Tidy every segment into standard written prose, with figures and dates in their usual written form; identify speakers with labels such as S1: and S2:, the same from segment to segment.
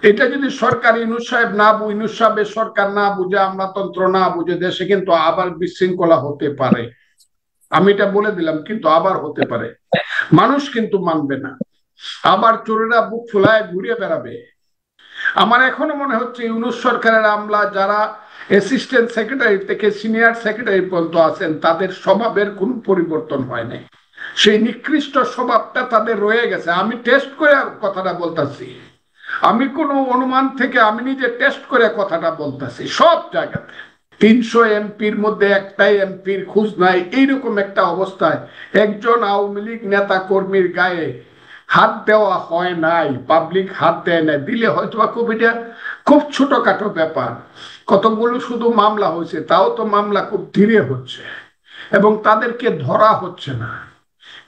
S1: এটা যদি সরকার ইউনূস সাহেব ইউনূস সাহেবের সরকার না বুঝে, আমলাতন্ত্র না বুঝে, দেশে কিন্তু আবার বিশৃঙ্খলা হতে পারে। আমি এটা বলে দিলাম, কিন্তু আবার হতে পারে। মানুষ কিন্তু মানবে না, আবার চোরেরা বুক ফুলায় ঘুরে বেড়াবে। আমার এখনো মনে হচ্ছে ইউনূস সরকারের আমলা যারা অ্যাসিস্ট্যান্ট সেক্রেটারি থেকে সিনিয়র সেক্রেটারি পর্যন্ত আছেন, তাদের স্বভাবের কোনো পরিবর্তন হয় নাই। সেই নিকৃষ্ট স্বভাবটা তাদের রয়ে গেছে। আমি টেস্ট করে কথাটা বলতেছি, আমি কোনো অনুমান থেকে আমি নিজে টেস্ট করে কথাটা বলতেছি। সব জায়গাতে 300 এমপির মধ্যে একটাই এমপির খোঁজ নাই, এইরকম একটা অবস্থায় একজন আওয়ামী লীগ নেতা কর্মীর গায়ে হাত দেওয়া হয় নাই, পাবলিক হাত দেয় নাই। দিলে হয়তো বা খুব ছোটখাটো ব্যাপার, কতগুলো শুধু মামলা হয়েছে, তাও তো মামলা খুব ধীরে হচ্ছে এবং তাদেরকে ধরা হচ্ছে না।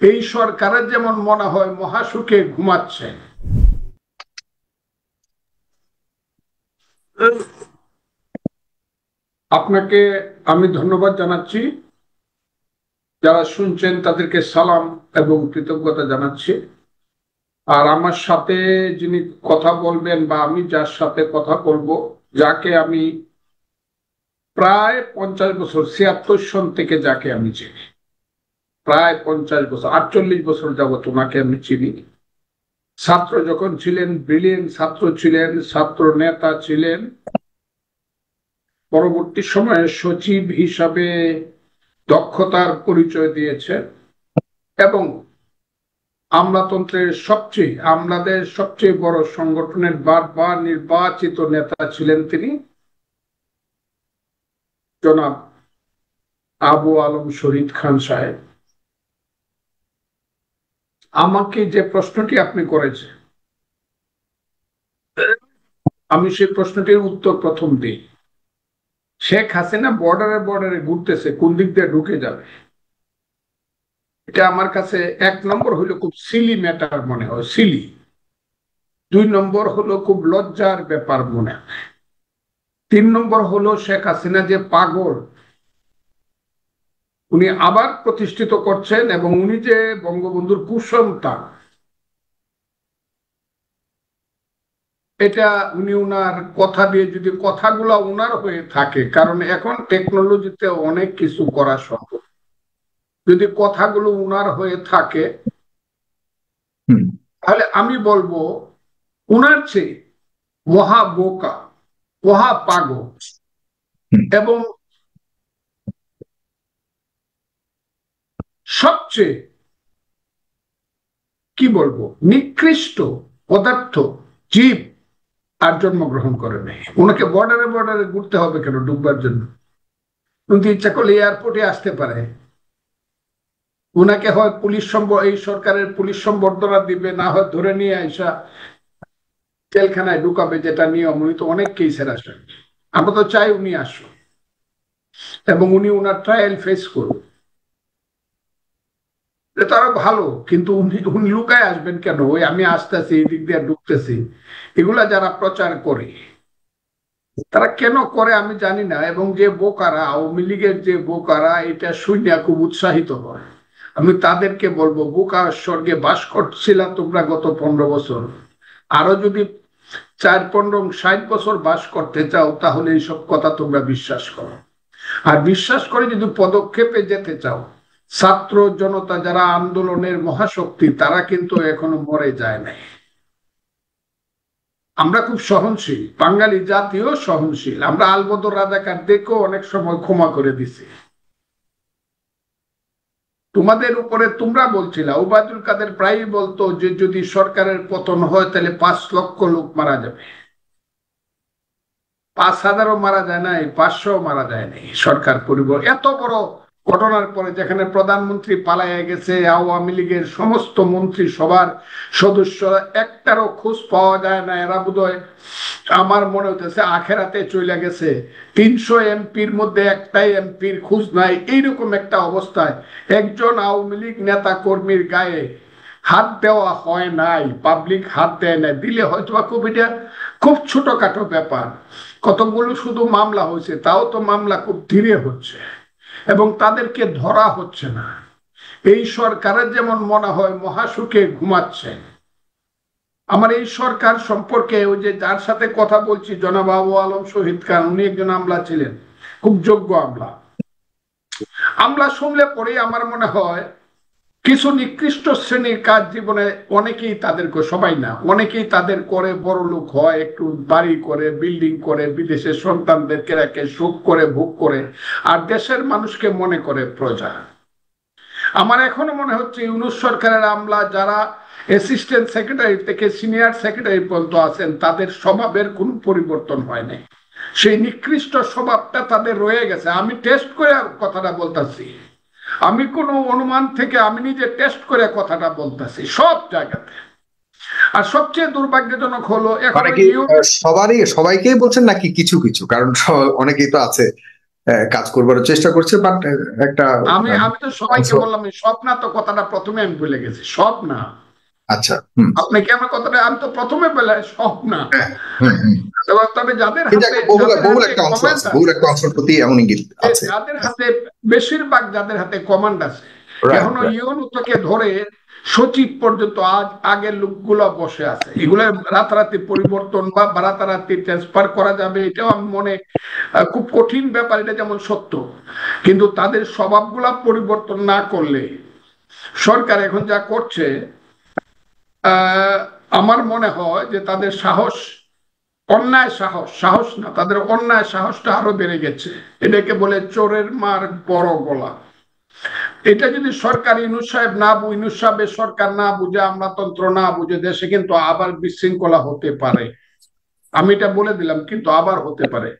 S1: এই সরকারের যেমন মনে হয় মহাসুখে ঘুমাচ্ছে। আপনাকে আমি ধন্যবাদ জানাচ্ছি, যারা শুনছেন তাদেরকে সালাম এবং কৃতজ্ঞতা জানাচ্ছি। আর আমার সাথে যিনি কথা বলবেন বা আমি যার সাথে কথা বলবো, যাকে আমি প্রায় 50 বছর, 76 সন থেকে যাকে আমি চিনি, প্রায় 50 বছর, 48 বছর যাবত ওনাকে আমি চিনি। ছাত্র যখন ছিলেন, ব্রিলিয়েন্ট ছাত্র ছিলেন, ছাত্র নেতা ছিলেন, পরবর্তী সময়ে সচিব হিসাবে দক্ষতার পরিচয় দিয়েছেন এবং আমলাদের সবচেয়ে বড় সংগঠনের বারবার নির্বাচিত নেতা ছিলেন তিনি, জনাব আবু আলম শহীদ খান সাহেব। আমাকে যে প্রশ্নটি আপনি করেছেন, আমি সেই প্রশ্নটির উত্তর প্রথম দিই। শেখ হাসিনা বর্ডারে বর্ডারে ঘুরতেছে, কোন দিক দিয়ে ঢুকে যাবে, এটা আমার কাছে 1 নম্বর হলো খুব সিলি ম্যাটার মনে হয়, সিলি। 2 নম্বর হলো খুব লজ্জার ব্যাপার মনে হয়। 3 নম্বর হলো শেখ হাসিনা যে পাগল, উনি আবার প্রতিষ্ঠিত করছেন এবং উনি যে বঙ্গবন্ধুর কুসন্তান, এটা উনি উনার কথা দিয়ে, যদি কথাগুলো উনার হয়ে থাকে, কারণ এখন টেকনোলজিতে অনেক কিছু করা সম্ভব, যদি কথাগুলো উনার হয়ে থাকে, তাহলে আমি বলবো উনার চেয়ে মহা বোকা, মহা পাগল এবং সবচেয়ে কি বলবো নিকৃষ্ট পদার্থ, জীব আর জন্মগ্রহণ করে নেই। ওনাকে বর্ডারে বর্ডারে ঘুরতে হবে কেন ডুববার জন্য? কিন্তু ইচ্ছা করলে এয়ারপোর্টে আসতে পারে। ওনাকে হয় এই সরকারের পুলিশ সম্বর্ধনা দিবে, না হয় ধরে নিয়ে আইসা জেলখানায় ঢুকাবে, যেটা নিয়ম। উনি তো অনেক কেসের আসামি, আমরা তো চাই উনি আসুন এবং উনি উনার ট্রায়াল ফেস করুন, এটা আরো ভালো। কিন্তু উনি উনি লুকায় আসবেন কেন? ওই আমি আসতেছি, এই দিক দিয়ে ঢুকতেছি, এগুলা যারা প্রচার করে, তারা কেন করে আমি জানি না। এবং যে বোকারা, আওয়ামী লীগের যে বোকারা এটা শুনে খুব উৎসাহিত হয়, আমি তাদেরকে বলবো, বোকা স্বর্গে বাস করছিলা তোমরা গত 15 বছর, আরো যদি 4, 15, 60 বছর বাস করতে চাও, তাহলে এইসব কথা তোমরা বিশ্বাস করো। আর বিশ্বাস করে যদি পদক্ষেপে যেতে চাও, ছাত্র জনতা যারা আন্দোলনের মহাশক্তি, তারা কিন্তু এখনো মরে যায় নাই। আমরা খুব সহনশীল, বাঙালি জাতীয় সহনশীল। আমরা আলবদর রাজাকারদেরকেও অনেক সময় ক্ষমা করে দিছি। তোমাদের উপরে তোমরা বলছিলা, ওবায়দুল কাদের প্রায়ই বলতো যে যদি সরকারের পতন হয় তাহলে 5 লক্ষ লোক মারা যাবে। 5,000ও মারা যায় নাই, 500 মারা যায় নাই। সরকার পরিবর্তন এত বড় ঘটনার পরে, যেখানে প্রধানমন্ত্রী পালাইয়া গেছে, আওয়ামী লীগের সমস্ত মন্ত্রী সভার সদস্যরা, একটারও খোঁজ পাওয়া যায় না। এরা বোধহয়, আমার মনে হতেছে, আখেরাতে চলে গেছে। 300 এমপির মধ্যে একটাই এমপির খোঁজ নাই, এইরকম একটা অবস্থায় একজন আওয়ামী লীগ নেতা কর্মীর গায়ে হাত দেওয়া হয় নাই, পাবলিক হাত দেয় নাই। দিলে হয়তো খুব ছোটখাটো ব্যাপার, কতগুলো শুধু মামলা হয়েছে, তাও তো মামলা খুব ধীরে হচ্ছে এবং তাদেরকে ধরা হচ্ছে না। এই সরকারের যেমন মনে হয় মহাসুখে ঘুমাচ্ছে। আমার এই সরকার সম্পর্কে ওই যে যার সাথে কথা বলছি জনাব আবু আলম শহীদ খান, উনি একজন আমলা ছিলেন, খুব যোগ্য আমলা। আমলা শুনলে পরেই আমার মনে হয় কিছু নিকৃষ্ট শ্রেণীর কাজ জীবনে অনেকেই তাদেরকে, সবাই না, অনেকেই তাদের করে বড় লোক হয়, একটু বাড়ি করে, বিল্ডিং করে, বিদেশে সন্তানদেরকে রাখে, সুখ করে, ভোগ করে, আর দেশের মানুষকে মনে করে প্রজা। আমার এখনো মনে হচ্ছে ইউনূস সরকারের আমলা যারা অ্যাসিস্ট্যান্ট সেক্রেটারি থেকে সিনিয়র সেক্রেটারি পর্যন্ত আছেন, তাদের স্বভাবের কোনো পরিবর্তন হয় নাই। সেই নিকৃষ্ট স্বভাবটা তাদের রয়ে গেছে। আমি টেস্ট করে কথাটা বলতেছি, আমি কোনো অনুমান থেকে আমি নিজে টেস্ট করে কথাটা বলতেছি সব জায়গাতে। আর সবচেয়ে দুর্ভাগ্যজনক হলো এখন
S2: মানে কি সবাইকেই বলছেন নাকি কিছু কিছু? কারণ অনেকেই তো আছে কাজ করবার চেষ্টা করছে, বাট একটা
S1: আমি আমি তো
S2: অংশ।
S1: সবাইকে বললাম, সব না তো, কথাটা প্রথমে আমি ভুলে গেছি, সব না।
S2: আচ্ছা, হুম।
S1: আপনি কি আমার কথাটা, আমি তো প্রথমে বলে সব না।
S2: হ্যাঁ, হুম, হুম।
S1: তবে যাদের
S2: কিন্তু
S1: হাতে
S2: একটা বহুল
S1: যাদের
S2: বহুল
S1: হাতে
S2: একটা অংশ
S1: কমান্ড
S2: আছে, বহুল
S1: আছে,
S2: একটা অংশের প্রতি এমন ইঙ্গিত আছে।
S1: যাদের হাতে বেশিরভাগ, যাদের হাতে কমান্ড আছে,
S2: রাইট,
S1: এখনো
S2: রাইট।
S1: ইউনূস থেকে ধরে সচিব পর্যন্ত আজ আগের লোকগুলো বসে আছে। এগুলো রাতারাতি পরিবর্তন বা রাতারাতি ট্রান্সফার করা যাবে এটাও আমি মনে, খুব কঠিন ব্যাপার, এটা যেমন সত্য। কিন্তু তাদের স্বভাবগুলা পরিবর্তন না করলে সরকার এখন যা করছে, আমার মনে হয় যে তাদের সাহস, অন্যায় সাহস, সাহস না, তাদের অন্যায় সাহসটা আরো বেড়ে গেছে। এটাকে বলে চোরের মার বড় গলা। এটা যদি সরকার, ইউনূস সাহেব না, ইউনূস সাহেবের সরকার না বুঝে, আমলাতন্ত্র না বুঝে, দেশে কিন্তু আবার বিশৃঙ্খলা হতে পারে। আমি এটা বলে দিলাম, কিন্তু আবার হতে পারে।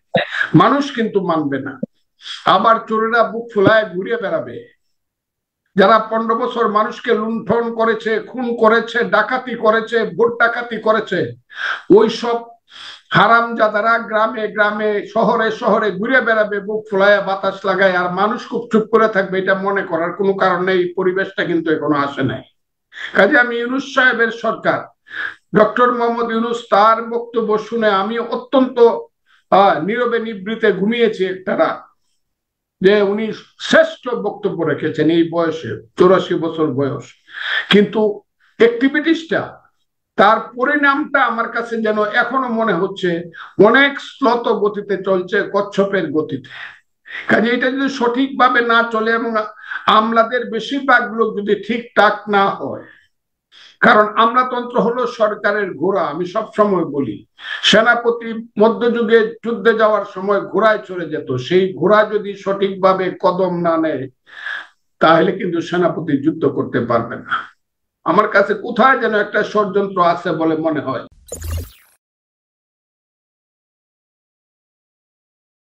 S1: মানুষ কিন্তু মানবে না। আবার চোরেরা বুক ফুলায় ঘুরে বেড়াবে। যারা 15 বছর মানুষকে লুণ্ঠন করেছে, খুন করেছে, ডাকাতি করেছে, ভোট ডাকাতি করেছে, ওই সব হারামজাদারা গ্রামে গ্রামে, শহরে শহরে ঘুরে বেড়াবে বুক ফুলায়, বাতাস লাগায়, আর মানুষ খুব চুপ করে থাকবে। এটা মনে করার কোনো কারণ নেই। পরিবেশটা কিন্তু এখনো আসে নাই। কাজে আমি ইউনূস সাহেবের সরকার, ডক্টর মোহাম্মদ ইউনূস, তার বক্তব্য শুনে আমি অত্যন্ত নীরবে নিভৃতে ঘুমিয়েছি একটা রাত। যে উনি শ্রেষ্ঠ বক্তব্য রেখেছেন এই বয়সে, 84 বছর বয়স, কিন্তু অ্যাক্টিভিটিসটা, তার পরিণামটা আমার কাছে যেন এখনো মনে হচ্ছে অনেক শ্লথ গতিতে চলছে, কচ্ছপের গতিতে। কাজে এটা যদি সঠিকভাবে না চলে এবং আমলাদের বেশিরভাগ লোক যদি ঠিকঠাক না হয়, কারণ আমলাতন্ত্র হলো সরকারের ঘোড়া। আমি সব সময় বলি, সেনাপতি মধ্যযুগে যুদ্ধে যাওয়ার সময় ঘোড়ায় চড়ে যেত, সেই ঘোড়া যদি সঠিকভাবে কদম না নেয় তাহলে কিন্তু সেনাপতি যুদ্ধ করতে পারবে না। আমার কাছে কোথায় যেন একটা ষড়যন্ত্র আছে বলে মনে হয়।